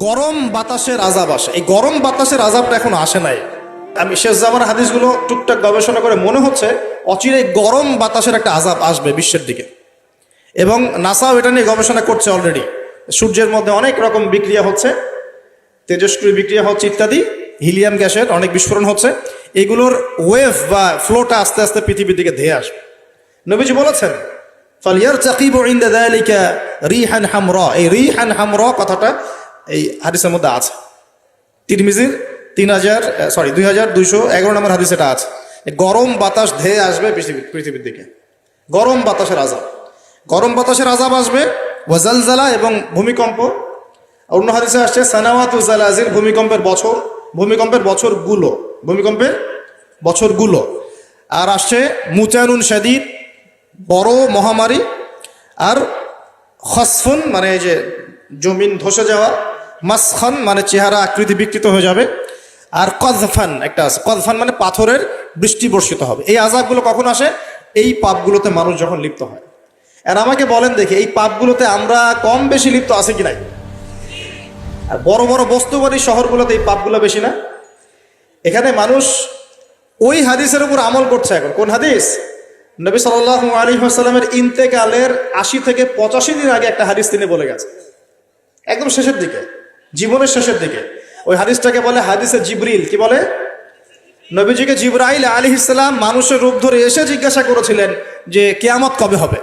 গরম বাতাসের আযাব আসে। এই গরম বাতাসের আযাবটা এখনো আসে নাই। আমি শেষ জামানার হাদিসগুলো টুকটাক গবেষণা করে মনে হচ্ছে অচিরেই গরম বাতাসের একটা আযাব আসবে বিশ্বের দিকে, এবং নাসাও এটা নিয়ে গবেষণা করছে অলরেডি। সূর্যের মধ্যে অনেক রকম বিক্রিয়া হচ্ছে, তেজস্ক্রিয় বিক্রিয়া হচ্ছে ইত্যাদি, হিলিয়াম গ্যাসের অনেক বিস্ফোরণ হচ্ছে। এগুলোর ওয়েভ বা ফ্লোটা আস্তে আস্তে পৃথিবীর দিকে ধেয়ে আসবে। নবীজি বলেছেন ফালিয়ারতাকিবু ইনদা যালিকা রিহান হামরা। এই রিহান হামরা কথাটা এই হাদিসের মধ্যে আছে। তিরমিজির 2211 নম্বর হাদিস এটা আছে। গরম বাতাস ধেয়ে আসবে পৃথিবীর দিকে, গরম বাতাসের আযাব। গরম বাতাসের আযাব আসবে, ওয়াজালজালা এবং ভূমিকম্প। অন্য হাদিসে আসছে সানাওয়াতু জালাজিল, ভূমিকম্পের বছরগুলো। আর আসছে মুতানুন শাদীদ, বড় মহামারী। আর খসফুন মানে এই যে জমিন ধসে যাওয়া, মাসখান মানে চেহারা আকৃতি বিকৃত হয়ে যাবে। আর কযফান একটা আছে, কযফান মানে পাথরের বৃষ্টি বর্ষিত হবে। এই আযাবগুলো কখন আসে? এই পাপগুলোতে মানুষ যখন লিপ্ত হয়। আর আমাকে বলেন দেখি, এই পাপগুলোতে আমরা কম বেশি লিপ্ত আছি কি নাই? আর বড় বড় বস্তুবাদী শহরগুলোতে এই পাপগুলো বেশি না? এখানে মানুষ ওই হাদিসের উপর আমল করছে। এখন কোন হাদিস? নবী সাল্লাল্লাহু আলাইহি ওয়াসাল্লামের ইন্তেকালের 80 থেকে 85 দিন আগে একটা হাদিস তিনি বলে গেছে, একদম শেষের দিকে, জীবনের শেষের দিকে। ওই হাদিসটাকে বলে হাদিসে জিবরিল। কি বলে? নবীজিকে জিবরাইল আলাইহিস সালাম মানুষের রূপ ধরে এসে জিজ্ঞাসা করেছিলেন যে কিয়ামত কবে হবে।